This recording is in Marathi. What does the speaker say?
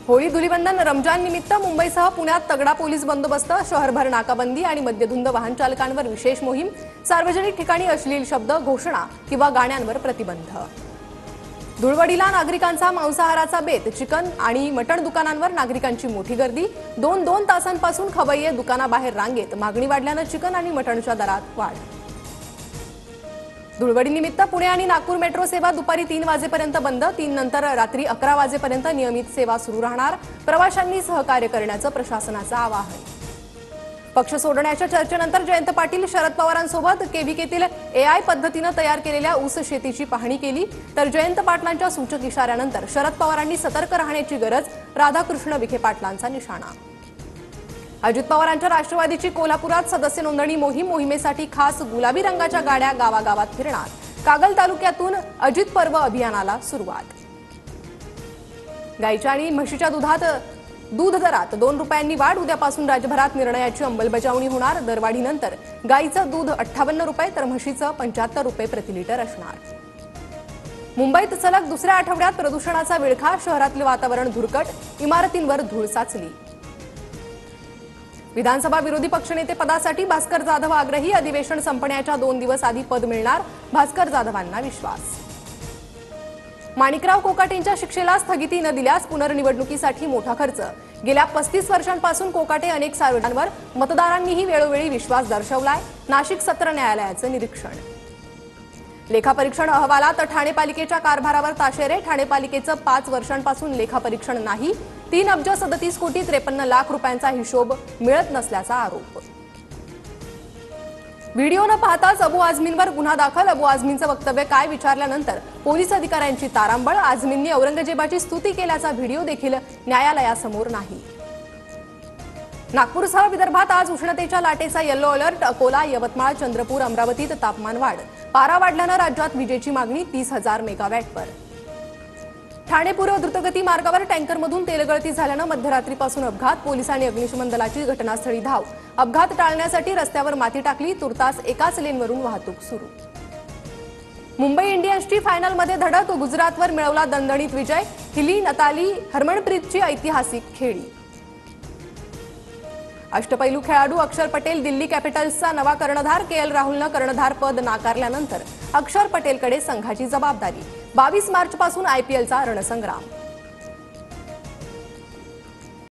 होळी धुलीवंदन रमजान निमित्त मुंबईसह पुण्यात तगडा पोलीस बंदोबस्त, शहरभर नाकाबंदी आणि मद्यधुंद वाहन चालकांवर विशेष मोहीम, सार्वजनिक ठिकाणी अश्लील शब्द, घोषणा किंवा गाण्यांवर प्रतिबंध। धुळवडीला नागरिकांचा मांसाहाराचा बेत, चिकन आणि मटण दुकानांवर नागरिकांची मोठी गर्दी, 2-2 तासांपासून खवय्ये दुकानाबाहेर रांगेत, मागणी वाढल्याने चिकन आणि मटणच्या दरात वाढ। धुळवडीनिमित्त पुणे आणि नागपूर मेट्रो सेवा दुपारी 3 वाजेपर्यंत बंद, 3 नंतर रात्री 11 वाजेपर्यंत नियमित सेवा सुरू राहणार। प्रवाशांनी सहकार्य करण्याचं प्रशासनाचं आवाहन। पक्ष सोडण्याच्या चर्चेनंतर जयंत पाटील शरद पवारांसोबत केव्हीकेतील एआय पद्धतीने तयार केलेल्या ऊस शेतीची पाहणी केली, तर जयंत पाटलांच्या सूचक इशाऱ्यानंतर शरद पवारांनी सतर्क राहण्याची गरज, राधाकृष्ण विखे पाटलांचा निशाणा। अजित पवारांच्या राष्ट्रवादीची कोल्हापुरात सदस्य नोंदणी मोहिमेसाठी खास गुलाबी रंगाच्या गाड्या गावागावात फिरणार, कागल तालुक्यातून अजित पर्व अभियानाला सुरुवात। गाईच्या आणि म्हशीच्या दूध दरात 2 रुपयांनी वाढ, उद्यापासून राज्यभरात निर्णयाची अंमलबजावणी होणार। दरवाढीनंतर गाईचं दूध 58 रुपये तर म्हशीचं 75 रुपये प्रति लिटर असणार। मुंबईत सलग दुसऱ्या आठवड्यात प्रदूषणाचा विळखा, शहरातलं वातावरण धुरकट, इमारतींवर धूळ साचली। विधानसभा विरोधी पक्षनेते पदासाठी भास्कर जाधव आग्रही, अधिवेशन संपण्याच्या 2 दिवस आधी पद मिळणार, भास्कर जाधवांना विश्वास। माणिकराव कोकाटेंच्या शिक्षेला स्थगिती न दिल्यास पुनर्निवडणुकीसाठी मोठा खर्च, गेल्या 35 वर्षांपासून कोकाटे अनेक सार्वजनिकांवर, मतदारांनीही वेळोवेळी विश्वास दर्शवलाय, नाशिक सत्र न्यायालयाचं निरीक्षण। लेखापरीक्षण अहवालात ठाणे पालिकेच्या कारभारावर ताशेरे, ठाणे पालिकेचं 5 वर्षांपासून लेखापरीक्षण नाही, 3 अब्ज 37 कोटी 53 लाख रुपयांचा हिशोब मिळत नसल्याचा आरोप। व्हिडिओ न पाहताच अबू आझमींवर गुन्हा दाखल, अबू आझमींचं वक्तव्य काय विचारल्यानंतर पोलीस अधिकाऱ्यांची तारांबळ, आझमींनी औरंगजेबाची स्तुती केल्याचा व्हिडिओ देखील न्यायालयासमोर नाही। नागपूरसह विदर्भात आज उष्णतेच्या लाटेचा येलो अलर्ट, अकोला, यवतमाळ, चंद्रपूर, अमरावतीत तापमान वाढ, पारा वाढल्यानं राज्यात विजेची मागणी 30,000 मेगावॅटवर। ठाणे पूर्व द्रुतगती मार्गावर टँकरमधून तेलगळती झाल्यानं मध्यरात्रीपासून अपघात, पोलिसांनी अग्निशमन दलाची घटनास्थळी धाव, अपघात टाळण्यासाठी रस्त्यावर माती टाकली, तुर्तास एकाच लेनवरून वाहतूक सुरू। मुंबई इंडियन्सची फायनलमध्ये धडक, गुजरातवर मिळवला दणदणीत विजय, हिली, नताली, हरमनप्रीतची ऐतिहासिक खेळी। अष्टपैलू खेळाडू अक्षर पटेल दिल्ली कॅपिटल्सचा नवा कर्णधार, केएल राहुलनं कर्णधार पद नाकारल्यानंतर अक्षर पटेलकडे संघाची जबाबदारी, 22 मार्चपासून आयपीएलचा रणसंग्राम।